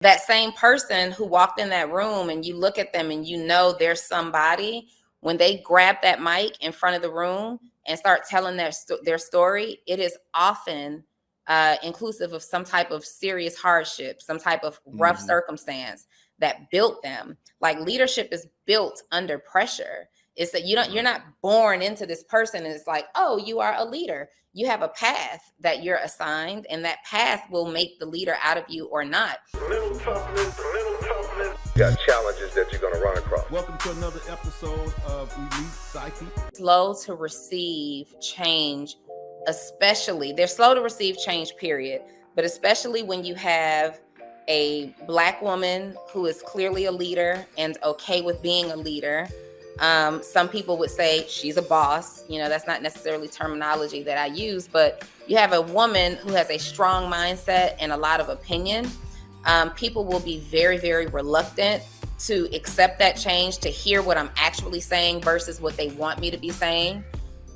that same person who walked in that room and you look at them and you know there's somebody, when they grab that mic in front of the room and start telling their story, it is often inclusive of some type of serious hardship, some type of rough circumstance that built them. Like leadership is built under pressure. It's that you're not born into this person and it's like, oh, you are a leader. You have a path that you're assigned, and that path will make the leader out of you or not. Little toughness. You got challenges that you're going to run across. Welcome to another episode of Elite Psyche. Slow to receive change, especially, they're slow to receive change, period. But especially when you have a Black woman who is clearly a leader and okay with being a leader. Some people would say she's a boss. That's not necessarily terminology that I use, but you have a woman who has a strong mindset and a lot of opinion. People will be very, very reluctant to accept that change, to hear what I'm actually saying versus what they want me to be saying.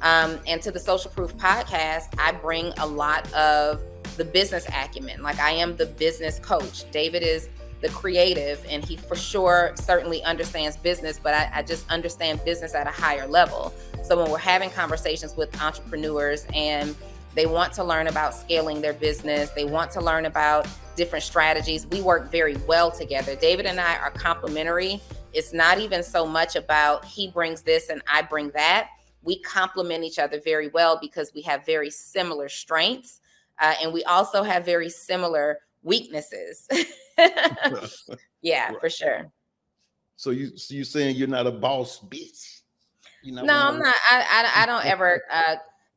And to the Social Proof podcast, I bring a lot of the business acumen. Like, I am the business coach. David is the creative, and he for sure certainly understands business, but I just understand business at a higher level. So when we're having conversations with entrepreneurs and they want to learn about scaling their business, they want to learn about different strategies, we work very well together. David and I are complementary. It's not even so much about he brings this and I bring that. We complement each other very well because we have very similar strengths, and we also have very similar weaknesses. Yeah, right. For sure. So you saying you're not a boss bitch? No, I'm not. I don't ever.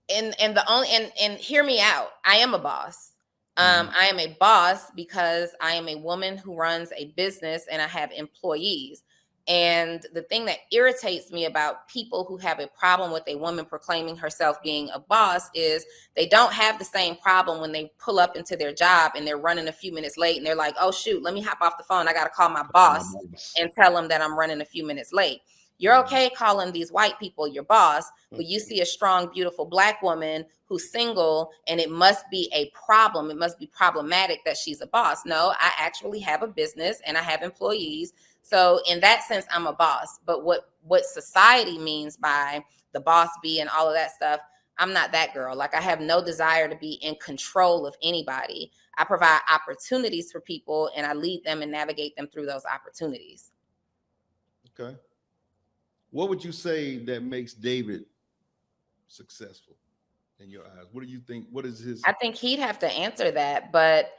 And hear me out. I am a boss. I am a boss because I am a woman who runs a business and I have employees. And the thing that irritates me about people who have a problem with a woman proclaiming herself being a boss is they don't have the same problem when they pull up into their job and they're running a few minutes late and they're like, oh, shoot, let me hop off the phone. I got to call my boss and tell them that I'm running a few minutes late. You're okay calling these white people your boss, but you see a strong, beautiful Black woman who's single, and it must be a problem. It must be problematic that she's a boss. No, I actually have a business and I have employees. So in that sense, I'm a boss. But what society means by the boss bee and all of that stuff, I'm not that girl. Like, I have no desire to be in control of anybody. I provide opportunities for people and I lead them and navigate them through those opportunities. Okay. What would you say that makes David successful in your eyes? What do you think? What is his? I think he'd have to answer that, but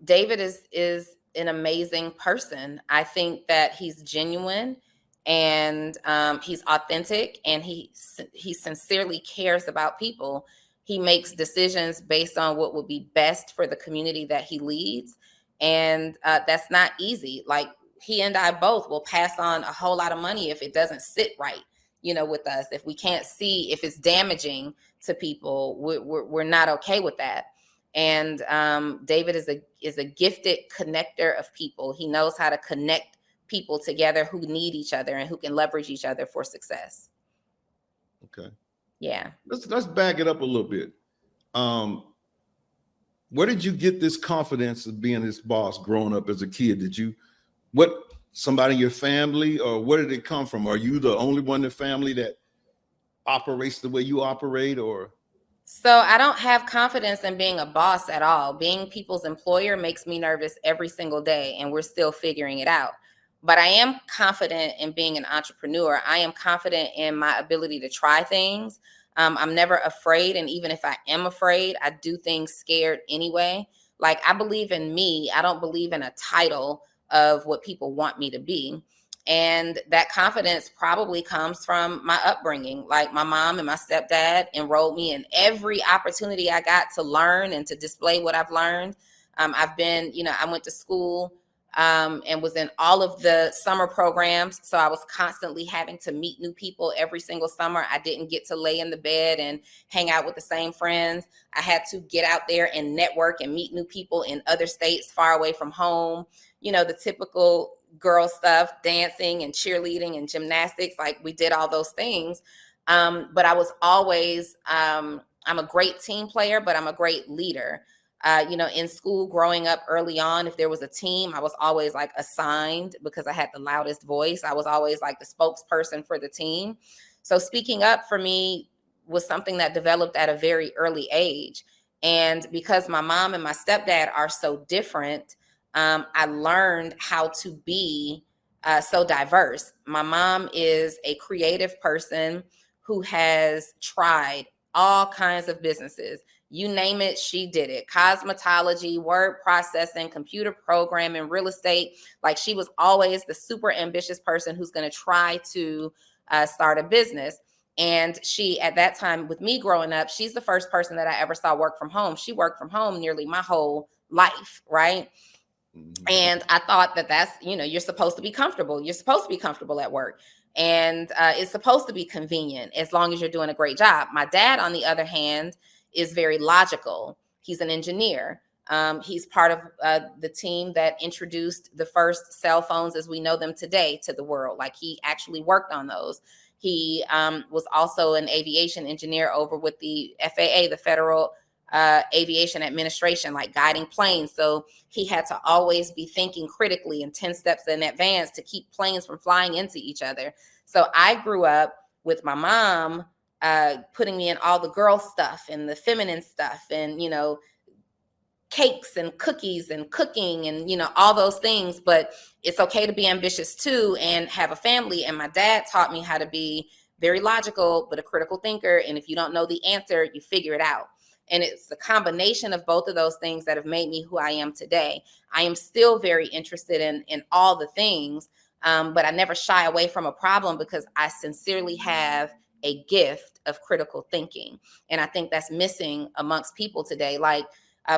David is an amazing person. I think that he's genuine and he's authentic, and he sincerely cares about people. He makes decisions based on what would be best for the community that he leads, and that's not easy. Like, he and I both will pass on a whole lot of money if it doesn't sit right, with us. If we can't see, if it's damaging to people, we're not okay with that. And David is a gifted connector of people. He knows how to connect people together who need each other and who can leverage each other for success. Okay. Yeah. Let's back it up a little bit. Where did you get this confidence of being this boss growing up as a kid? Somebody in your family, or where did it come from? Are you the only one in the family that operates the way you operate, or? So I don't have confidence in being a boss at all. Being people's employer makes me nervous every single day, and we're still figuring it out. But I am confident in being an entrepreneur. I am confident in my ability to try things. I'm never afraid. And even if I am afraid, I do things scared anyway. Like, I believe in me. I don't believe in a title of what people want me to be. And that confidence probably comes from my upbringing. Like, my mom and my stepdad enrolled me in every opportunity I got to learn and to display what I've learned. I went to school and was in all of the summer programs. So I was constantly having to meet new people every single summer. I didn't get to lay in the bed and hang out with the same friends. I had to get out there and network and meet new people in other states far away from home. The typical girl stuff, dancing and cheerleading and gymnastics. Like, we did all those things. But I was always, I'm a great team player, but I'm a great leader. You know, in school growing up early on, if there was a team, I was always like assigned because I had the loudest voice. I was always like the spokesperson for the team. So speaking up for me was something that developed at a very early age. And because my mom and my stepdad are so different, I learned how to be so diverse. My mom is a creative person who has tried all kinds of businesses. You name it, she did it. Cosmetology, word processing, computer programming, real estate. Like, she was always the super ambitious person who's going to try to start a business. And she, at that time, with me growing up, she's the first person that I ever saw work from home. She worked from home nearly my whole life, right? And I thought that that's, you know, you're supposed to be comfortable. You're supposed to be comfortable at work. And it's supposed to be convenient as long as you're doing a great job. My dad, on the other hand, is very logical. He's an engineer. He's part of the team that introduced the first cell phones as we know them today to the world. Like, he actually worked on those. He was also an aviation engineer over with the FAA, the Federal Aviation Administration, like guiding planes. So he had to always be thinking critically and 10 steps in advance to keep planes from flying into each other. So I grew up with my mom putting me in all the girl stuff and the feminine stuff and, you know, cakes and cookies and cooking and, you know, all those things. But it's okay to be ambitious too and have a family. And my dad taught me how to be very logical, but a critical thinker. And if you don't know the answer, you figure it out. And it's the combination of both of those things that have made me who I am today. I am still very interested in all the things, but I never shy away from a problem because I sincerely have a gift of critical thinking. And I think that's missing amongst people today. Like,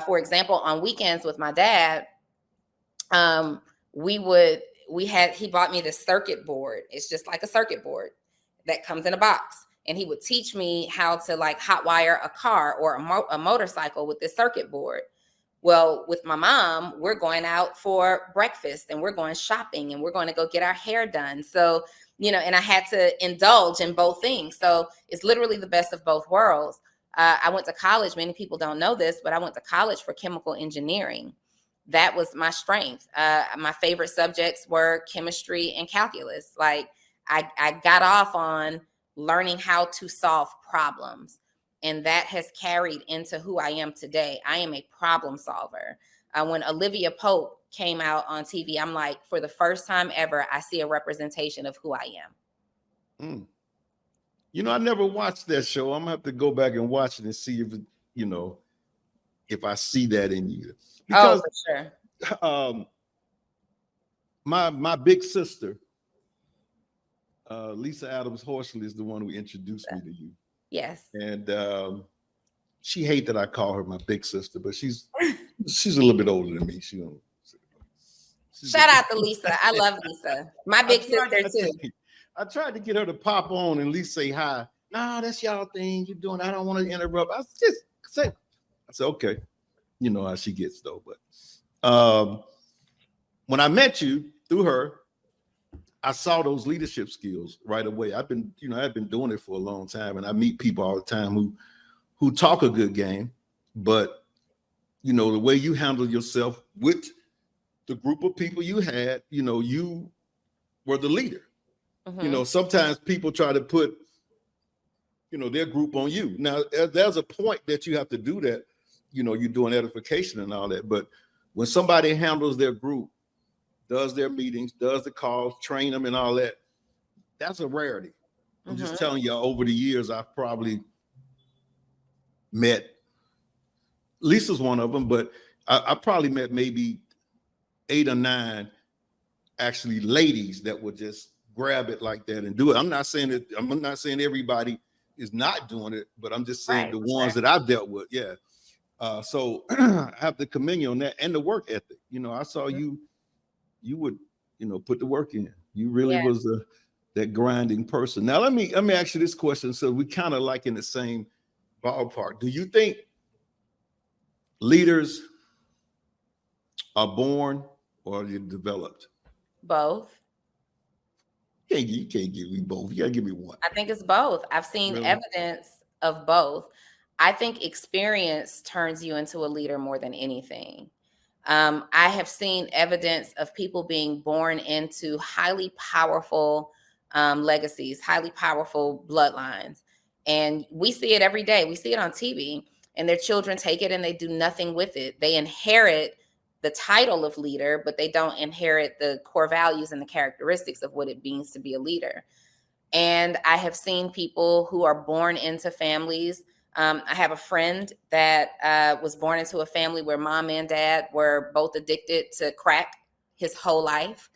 for example, on weekends with my dad, he bought me this circuit board. It's just like a circuit board that comes in a box. And he would teach me how to like hot wire a car or a motorcycle with this circuit board. Well, with my mom, we're going out for breakfast and we're going shopping and we're going to go get our hair done. So, you know, and I had to indulge in both things. So it's literally the best of both worlds. I went to college. Many people don't know this, but I went to college for chemical engineering. That was my strength. My favorite subjects were chemistry and calculus. Like, I got off on learning how to solve problems. And that has carried into who I am today. I am a problem solver. When Olivia Pope came out on TV, I'm like, for the first time ever, I see a representation of who I am. You know, I never watched that show. I'm gonna have to go back and watch it and see if, you know, if I see that in you. Because, for sure. My big sister, Lisa Adams Horsley, is the one who introduced me to you. Yes. And she hates that I call her my big sister, but she's a little bit older than me. Shout out to Lisa. I love Lisa. My big sister too. I tried to get her to pop on and at least say hi. No, that's y'all thing you're doing. I don't want to interrupt. I said, okay. You know how she gets though. But when I met you through her, I saw those leadership skills right away. I've been doing it for a long time, and I meet people all the time who talk a good game, but you know, the way you handle yourself with the group of people you had, you know, you were the leader. You know, sometimes people try to put, you know, their group on you. Now, there's a point that you have to do that, you know, you're doing edification and all that. But when somebody handles their group, does their meetings, does the calls, train them and all that, that's a rarity. I'm just telling you, over the years, I've probably met, Lisa's one of them, but I probably met maybe 8 or 9 actually ladies that would just grab it like that and do it. I'm not saying everybody is not doing it, but I'm just saying the ones that I've dealt with. Yeah. So I have to commend you on that and the work ethic. You know, I saw you would, you know, put the work in. You really was that grinding person. Now, let me ask you this question. So we kind of like in the same ballpark. Do you think leaders are born or are they developed? Both. You can't give me both. You gotta give me one. I think it's both. I've seen evidence of both. I think experience turns you into a leader more than anything. I have seen evidence of people being born into highly powerful legacies, highly powerful bloodlines. And we see it every day. We see it on TV, and their children take it and they do nothing with it. They inherit the title of leader, but they don't inherit the core values and the characteristics of what it means to be a leader. And I have seen people who are born into families. I have a friend that was born into a family where mom and dad were both addicted to crack his whole life.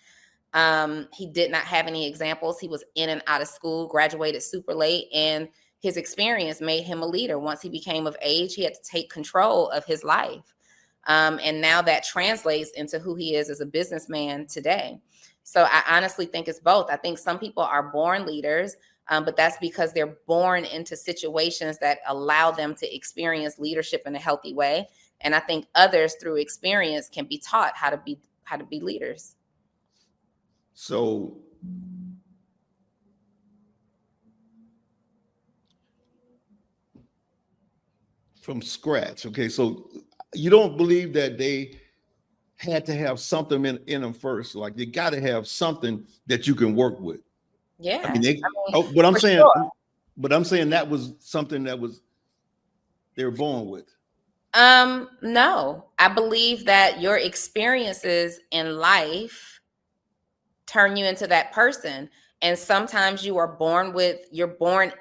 He did not have any examples. He was in and out of school, graduated super late, and his experience made him a leader. Once he became of age, he had to take control of his life. And now that translates into who he is as a businessman today. So I honestly think it's both. I think some people are born leaders, but that's because they're born into situations that allow them to experience leadership in a healthy way. And I think others, through experience, can be taught how to be leaders. So from scratch, okay, so you don't believe that they had to have something in them first, like they got to have something that you can work with. Yeah. I mean, for sure. but I'm saying that was something that they were born with. No, I believe that your experiences in life turn you into that person. And sometimes you're born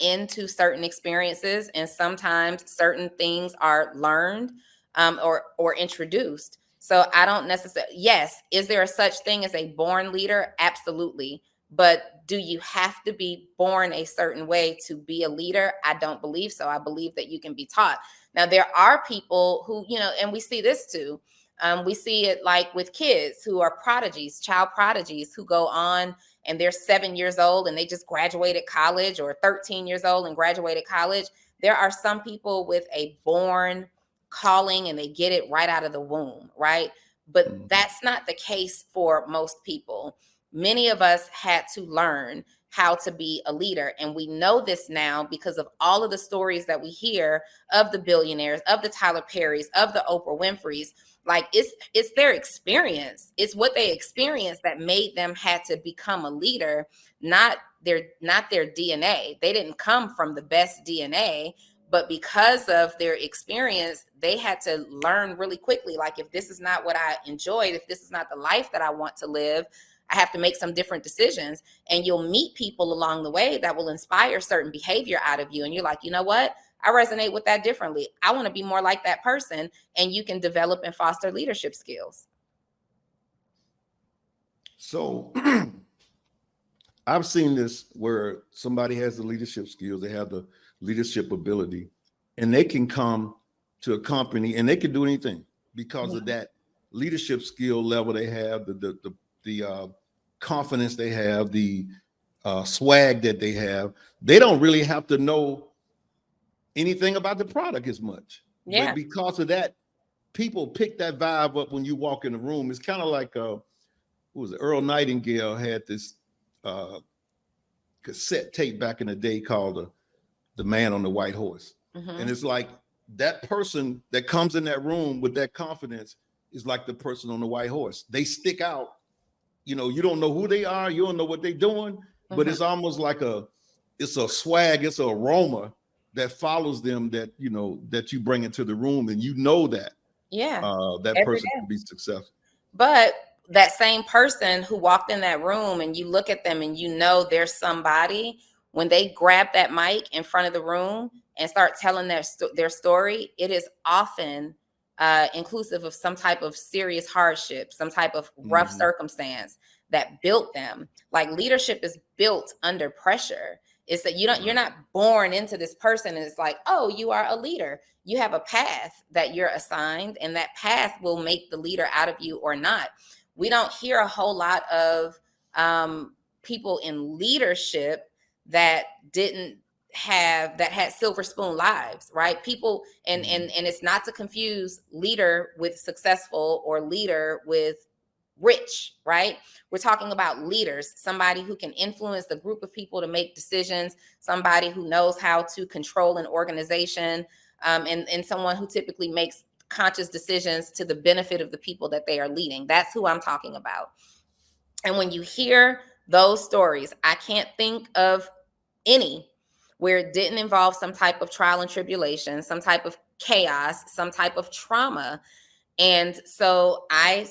into certain experiences, and sometimes certain things are learned or introduced. So I don't necessarily, yes, is there a such thing as a born leader? Absolutely. But do you have to be born a certain way to be a leader? I don't believe so. I believe that you can be taught. Now, there are people who, and we see this too. We see it like with kids who are prodigies, child prodigies, who go on and they're 7 years old and they just graduated college, or 13 years old and graduated college. There are some people with a born calling and they get it right out of the womb, right? But that's not the case for most people. Many of us had to learn how to be a leader. And we know this now because of all of the stories that we hear of the billionaires, of the Tyler Perrys, of the Oprah Winfreys. Like it's their experience. It's what they experienced that made them had to become a leader, not their DNA. They didn't come from the best DNA, but because of their experience, they had to learn really quickly. Like, if this is not what I enjoyed, if this is not the life that I want to live, I have to make some different decisions. And you'll meet people along the way that will inspire certain behavior out of you. And you're like, you know what? I resonate with that differently. I want to be more like that person. And you can develop and foster leadership skills. So I've seen this where somebody has the leadership skills, they have the leadership ability, and they can come to a company and they can do anything because of that leadership skill level they have, the confidence they have, the swag that they have. They don't really have to know anything about the product as much. Yeah. But because of that, people pick that vibe up when you walk in the room. It's kind of like who was it? Earl Nightingale had this cassette tape back in the day called The Man on the White Horse. Mm-hmm. And it's like that person that comes in that room with that confidence is like the person on the white horse. They stick out. You don't know who they are. You don't know what they're doing, but it's almost like it's a swag, it's an aroma that follows them that you bring into the room, and that that person can be successful. But that same person who walked in that room, and you look at them and there's somebody, when they grab that mic in front of the room and start telling their story, it is often inclusive of some type of serious hardship, some type of rough circumstance that built them. Like, leadership is built under pressure. It's that you're not born into this person and it's like, oh, you are a leader. You have a path that you're assigned, and that path will make the leader out of you or not. We don't hear a whole lot of people in leadership that had silver spoon lives, right? People, and it's not to confuse leader with successful or leader with rich, right? We're talking about leaders, somebody who can influence the group of people to make decisions, somebody who knows how to control an organization, and someone who typically makes conscious decisions to the benefit of the people that they are leading. That's who I'm talking about. And when you hear those stories, I can't think of any where it didn't involve some type of trial and tribulation, some type of chaos, some type of trauma. And so I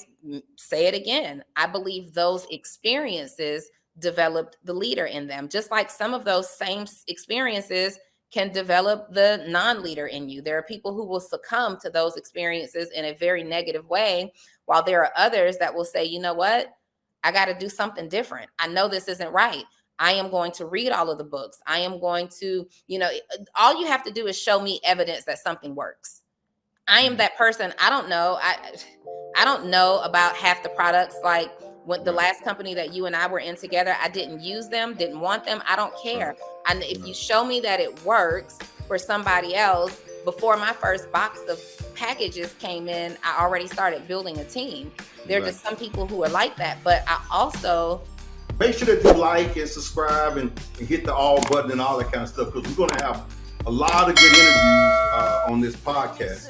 say it again, I believe those experiences developed the leader in them, just like some of those same experiences can develop the non-leader in you. There are people who will succumb to those experiences in a very negative way, while there are others that will say, you know what, I got to do something different. I know this isn't right. I am going to read all of the books. I am going to, all you have to do is show me evidence that something works. I am that person. I don't know. I don't know about half the products. Like when the last company that you and I were in together, I didn't use them, didn't want them. I don't care. And if you show me that it works for somebody else, before my first box of packages came in, I already started building a team. There are just some people who are like that. But I also make sure that you like and subscribe and hit the all button and all that kind of stuff, because we're going to have a lot of good interviews on this podcast.